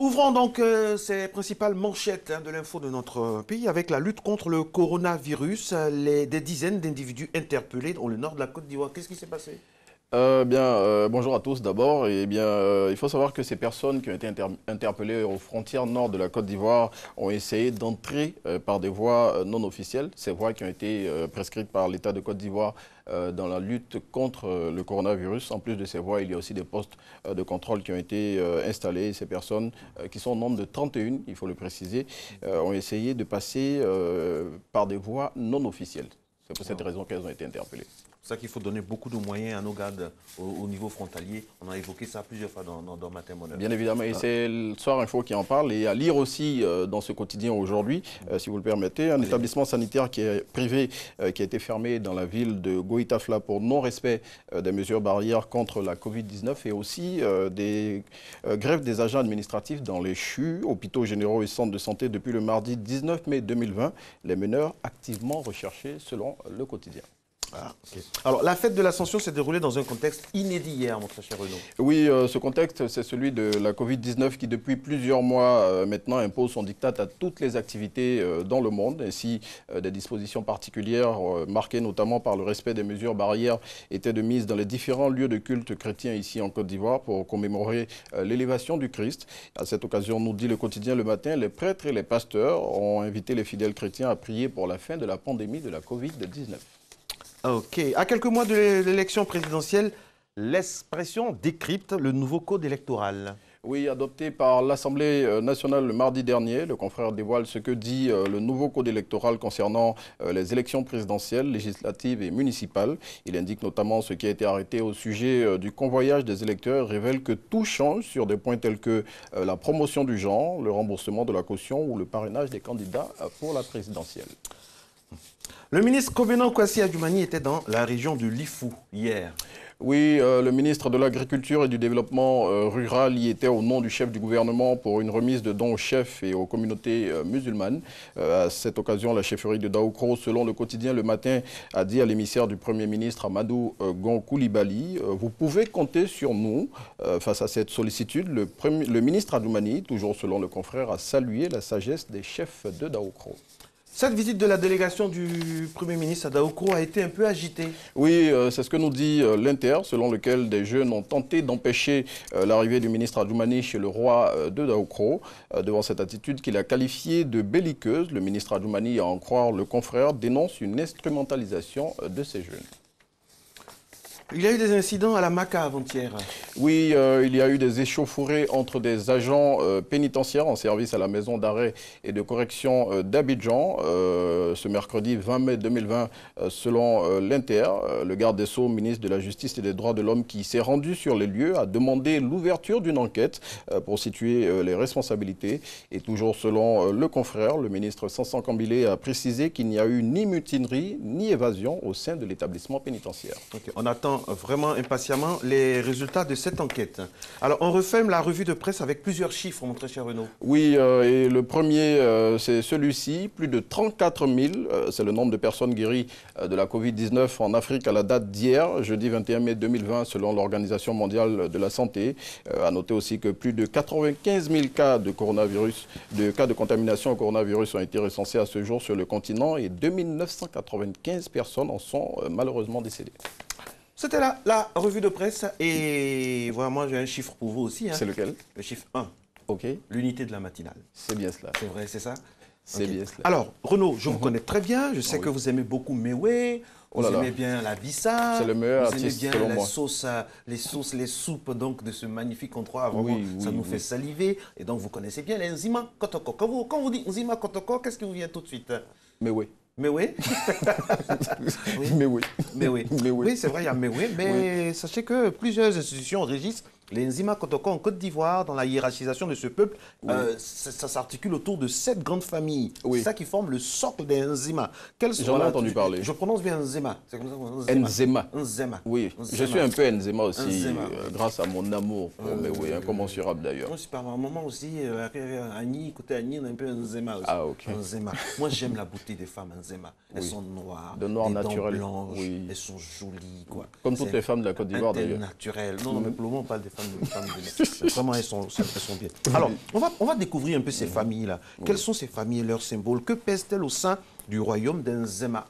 Ouvrons donc ces principales manchettes de l'info de notre pays avec la lutte contre le coronavirus. Des dizaines d'individus interpellés dans le nord de la Côte d'Ivoire. Qu'est-ce qui s'est passé? Bonjour à tous d'abord. Il faut savoir que ces personnes qui ont été interpellées aux frontières nord de la Côte d'Ivoire ont essayé d'entrer par des voies non officielles, ces voies qui ont été prescrites par l'État de Côte d'Ivoire dans la lutte contre le coronavirus. En plus de ces voies, il y a aussi des postes de contrôle qui ont été installés. Ces personnes, qui sont au nombre de 31, il faut le préciser, ont essayé de passer par des voies non officielles. C'est pour cette raison qu'elles ont été interpellées. C'est ça qu'il faut donner beaucoup de moyens à nos gardes au niveau frontalier. On a évoqué ça plusieurs fois dans Matin Bonheur. Bien évidemment, et c'est le Soir Info qui en parle. Et à lire aussi dans ce quotidien aujourd'hui, si vous le permettez, un établissement sanitaire qui est privé, qui a été fermé dans la ville de Goïtafla pour non-respect des mesures barrières contre la Covid-19 et aussi des grèves des agents administratifs dans les CHU, hôpitaux généraux et centres de santé depuis le mardi 19 mai 2020. Les meneurs activement recherchés selon le quotidien. Ah, okay. Alors, la fête de l'Ascension s'est déroulée dans un contexte inédit hier, mon très cher Renaud. Oui, ce contexte, c'est celui de la Covid-19 qui, depuis plusieurs mois maintenant, impose son diktat à toutes les activités dans le monde. Ainsi, des dispositions particulières, marquées notamment par le respect des mesures barrières, étaient de mise dans les différents lieux de culte chrétiens ici en Côte d'Ivoire pour commémorer l'élévation du Christ. À cette occasion, nous dit le quotidien le matin, les prêtres et les pasteurs ont invité les fidèles chrétiens à prier pour la fin de la pandémie de la Covid-19. Ok. À quelques mois de l'élection présidentielle, l'expression décrypte le nouveau code électoral. Oui, adopté par l'Assemblée nationale le mardi dernier, le confrère dévoile ce que dit le nouveau code électoral concernant les élections présidentielles, législatives et municipales. Il indique notamment ce qui a été arrêté au sujet du convoyage des électeurs, révèle que tout change sur des points tels que la promotion du genre, le remboursement de la caution ou le parrainage des candidats pour la présidentielle. Le ministre Covenant Kwasi Adjoumani était dans la région de Lifou hier. Oui, le ministre de l'Agriculture et du Développement rural y était au nom du chef du gouvernement pour une remise de dons aux chefs et aux communautés musulmanes. À cette occasion, la chefferie de Daoukro, selon le quotidien Le Matin, a dit à l'émissaire du Premier ministre Amadou Gon Coulibaly, vous pouvez compter sur nous. Face à cette sollicitude, le ministre Adjoumani, toujours selon le confrère, a salué la sagesse des chefs de Daoukro. Cette visite de la délégation du Premier ministre à Daoukro a été un peu agitée. Oui, c'est ce que nous dit l'Inter, selon lequel des jeunes ont tenté d'empêcher l'arrivée du ministre Adjoumani chez le roi de Daoukro. Devant cette attitude qu'il a qualifiée de belliqueuse, le ministre Adjoumani, à en croire le confrère, dénonce une instrumentalisation de ces jeunes. Il y a eu des incidents à la Maca avant-hier. Oui, il y a eu des échauffourées entre des agents pénitentiaires en service à la maison d'arrêt et de correction d'Abidjan. Ce mercredi 20 mai 2020, selon l'Inter, le garde des Sceaux, ministre de la Justice et des Droits de l'Homme qui s'est rendu sur les lieux a demandé l'ouverture d'une enquête pour situer les responsabilités. Et toujours selon le confrère, le ministre Sansan Kambilé a précisé qu'il n'y a eu ni mutinerie ni évasion au sein de l'établissement pénitentiaire. Okay. On attend vraiment impatiemment les résultats de cette enquête. Alors, on referme la revue de presse avec plusieurs chiffres, mon très cher Renaud. Oui, et le premier, c'est celui-ci. Plus de 34 000, c'est le nombre de personnes guéries de la Covid-19 en Afrique à la date d'hier, jeudi 21 mai 2020, selon l'Organisation mondiale de la santé. À noter aussi que plus de 95 000 cas de coronavirus, cas de contamination au coronavirus ont été recensés à ce jour sur le continent et 2 995 personnes en sont malheureusement décédées. C'était la revue de presse et voilà, moi j'ai un chiffre pour vous aussi. Hein. C'est lequel? Le chiffre 1. Ok. L'unité de la matinale. C'est bien cela. C'est vrai, c'est ça? C'est okay. bien cela. Alors, Renaud, je vous connais très bien. Je sais que vous aimez beaucoup Mewé. Vous aimez bien la Bissa. C'est le meilleur artiste, selon moi. Vous aimez bien les soupes donc, de ce magnifique endroit. Vraiment, ça nous fait saliver. Et donc, vous connaissez bien les Nzima Kotoko. Quand vous dites Nzima Kotoko, qu'est-ce qui vous vient tout de suite? Mewé. Mewé. Oui. Mewé. Mewé. Oui, c'est vrai, il y a Mewé. Mais sachez que plusieurs institutions régissent les Nzima Kotoko en Côte d'Ivoire, dans la hiérarchisation de ce peuple, ça s'articule autour de 7 grandes familles. C'est ça qui forme le socle des Nzima. J'en ai entendu parler. Je prononce bien Nzema. Nzema. Nzema. Oui, Nzema. Je suis un peu Nzema aussi, grâce à mon amour pour Mewé, incommensurable d'ailleurs. Moi, c'est par un moment aussi, Annie, côté Annie, on a un peu Nzema aussi. Ah, ok. Nzema. Moi, j'aime la beauté des femmes Nzema. Elles sont noires, de noir des naturel. dents blanches, elles sont jolies. Quoi. Comme toutes les femmes de la Côte d'Ivoire d'ailleurs. Naturel. Non, mais pour le moment, on parle des femmes les femmes musulmanes. Vraiment, elles sont bien. Alors, on va découvrir un peu ces familles-là. Quelles sont ces familles et leurs symboles? Que pèsent-elles au sein du royaume d'Enzema?